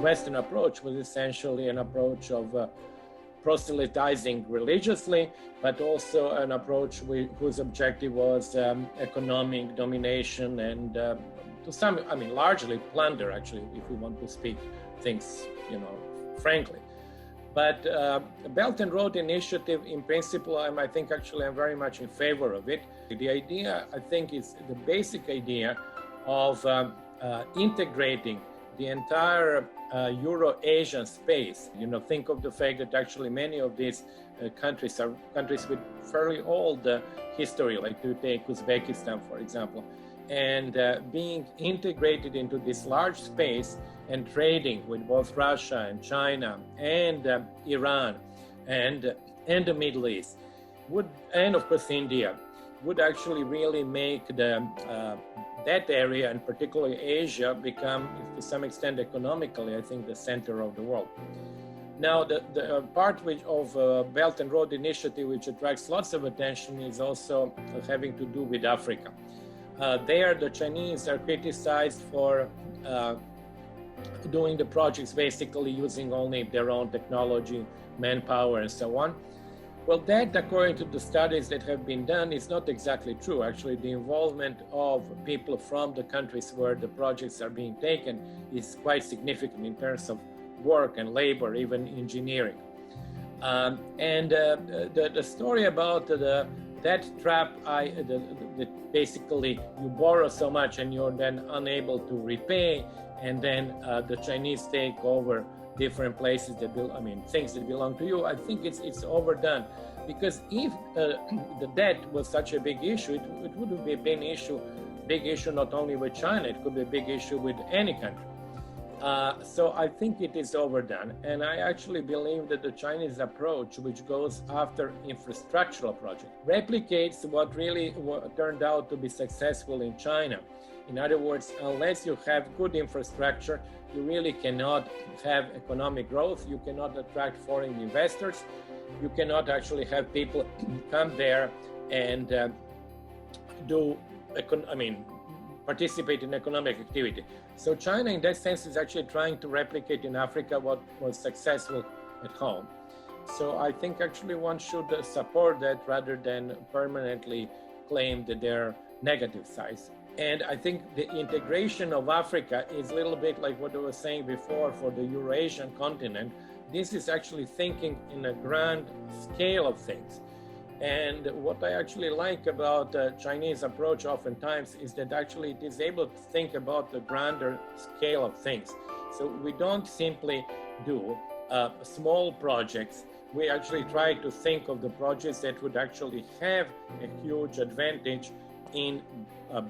Western approach was essentially an approach of proselytizing religiously, but also an approach whose objective was economic domination and to some, largely plunder, actually, if we want to speak things, frankly. But the Belt and Road Initiative, in principle, I think actually I'm very much in favor of it. The idea, I think, is the basic idea of integrating the entire Euro-Asian space. Think of the fact that actually many of these countries are countries with fairly old history, like to take Uzbekistan, for example, and being integrated into this large space and trading with both Russia and China and Iran and the Middle East and of course India would actually really make that area, and particularly Asia, become to some extent economically, I think, the center of the world. Now, the part of Belt and Road Initiative, which attracts lots of attention, is also having to do with Africa. There, the Chinese are criticized for doing the projects basically using only their own technology, manpower, and so on. Well, that, according to the studies that have been done, is not exactly true. Actually, the involvement of people from the countries where the projects are being taken is quite significant in terms of work and labor, even engineering. The story about that trap, that basically you borrow so much and you're then unable to repay, and then the Chinese take over different places things that belong to you. I think it's overdone, because if the debt was such a big issue, it wouldn't be a big issue not only with China, it could be a big issue with any country. So I think it is overdone, and I actually believe that the Chinese approach, which goes after infrastructural projects, replicates what turned out to be successful in China. In other words, unless you have good infrastructure, you really cannot have economic growth. You cannot attract foreign investors. You cannot actually have people come there and participate in economic activity. So China, in that sense, is actually trying to replicate in Africa what was successful at home. So I think actually one should support that rather than permanently claim that they're negative sides. And I think the integration of Africa is a little bit like what I was saying before for the Eurasian continent. This is actually thinking in a grand scale of things. And what I actually like about the Chinese approach oftentimes is that actually it is able to think about the grander scale of things. So we don't simply do small projects. We actually try to think of the projects that would actually have a huge advantage in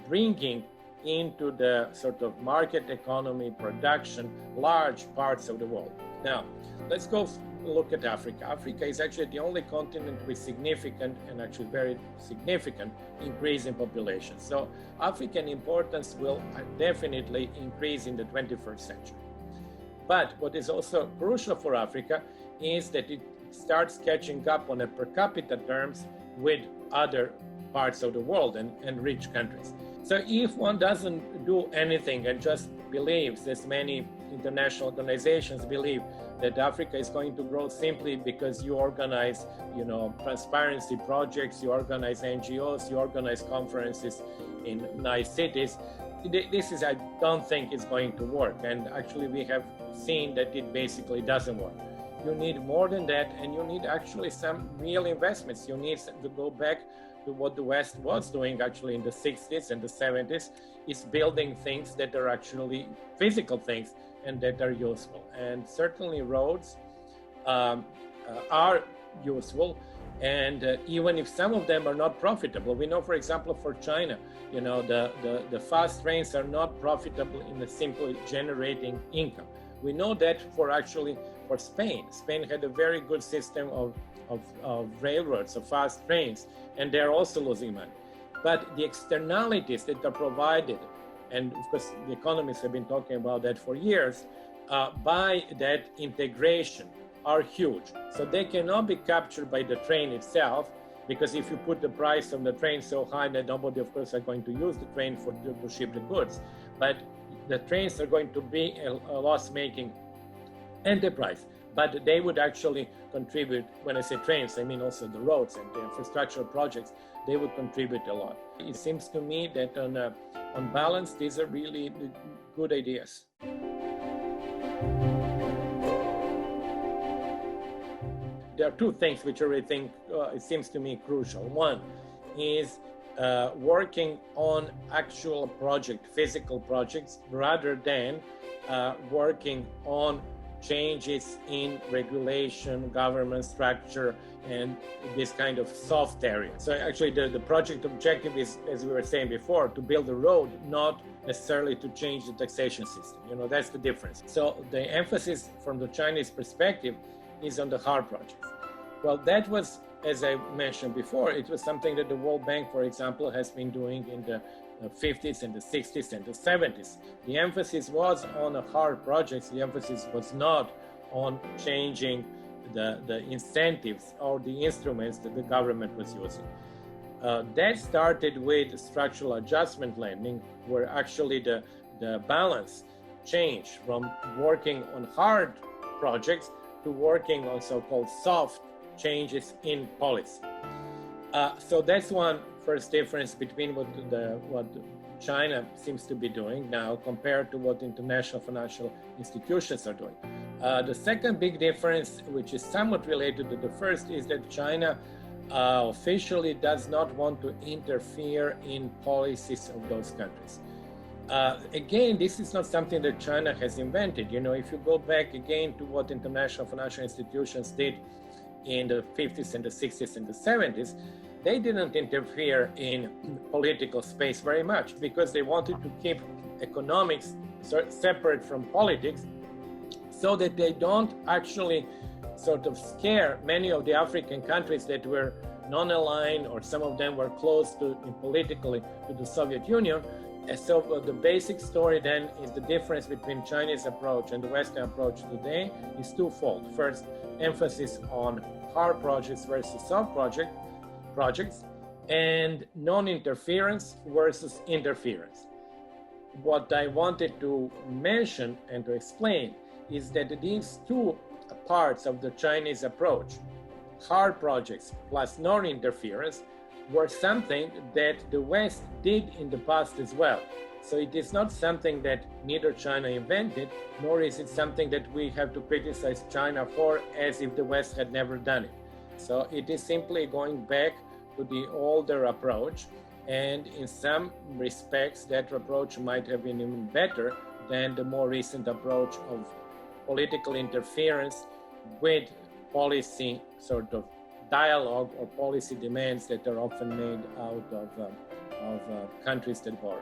bringing into the sort of market economy production large parts of the world. Now, let's go look at Africa. Africa is actually the only continent with significant and actually very significant increase in population. So African importance will definitely increase in the 21st century. But what is also crucial for Africa is that it starts catching up on a per capita terms with other parts of the world and rich countries. So if one doesn't do anything and just believes, as many international organizations believe, that Africa is going to grow simply because you organize, transparency projects, you organize NGOs, you organize conferences in nice cities, I don't think it's going to work. And actually we have seen that it basically doesn't work. You need more than that, and you need actually some real investments. You need to go back to what the West was doing actually in the 60s and the 70s, is building things that are actually physical things and that are useful. And certainly roads are useful, and even if some of them are not profitable. We know, for example, for China, the fast trains are not profitable in the simply generating income. We know that for Spain. Spain had a very good system of railroads, of fast trains, and they're also losing money. But the externalities that are provided, and of course the economists have been talking about that for years, by that integration are huge. So they cannot be captured by the train itself, because if you put the price of the train so high that nobody, of course, are going to use the train to ship the goods. But the trains are going to be a loss-making enterprise. But they would actually contribute, when I say trains, I mean also the roads and the infrastructural projects, they would contribute a lot. It seems to me that on balance, these are really good ideas. There are two things which I really think, it seems to me, crucial. One is working on actual project, physical projects, rather than working on changes in regulation, government structure, and this kind of soft area. So actually the project objective is, as we were saying before, to build a road, not necessarily to change the taxation system. That's the difference. So the emphasis from the Chinese perspective is on the hard projects. Well, that was, as I mentioned before, it was something that the World Bank, for example, has been doing in the 50s and the 60s and the 70s. The emphasis was on the hard projects. The emphasis was not on changing the incentives or the instruments that the government was using. That started with structural adjustment lending, where actually the balance changed from working on hard projects to working on so-called soft changes in policy. So that's one first difference between what China seems to be doing now compared to what international financial institutions are doing. The second big difference, which is somewhat related to the first, is that China officially does not want to interfere in policies of those countries. Again, this is not something that China has invented. If you go back again to what international financial institutions did in the 50s and the 60s and the 70s, they didn't interfere in political space very much because they wanted to keep economics separate from politics so that they don't actually sort of scare many of the African countries that were non-aligned, or some of them were close politically to the Soviet Union. And so the basic story then is the difference between Chinese approach and the Western approach today is twofold. First, emphasis on hard projects versus soft projects, and non-interference versus interference. What I wanted to mention and to explain is that these two parts of the Chinese approach, hard projects plus non-interference, were something that the West did in the past as well. So it is not something that neither China invented, nor is it something that we have to criticize China for as if the West had never done it. So it is simply going back to the older approach, and in some respects that approach might have been even better than the more recent approach of political interference with policy sort of dialogue or policy demands that are often made out of countries that borrow.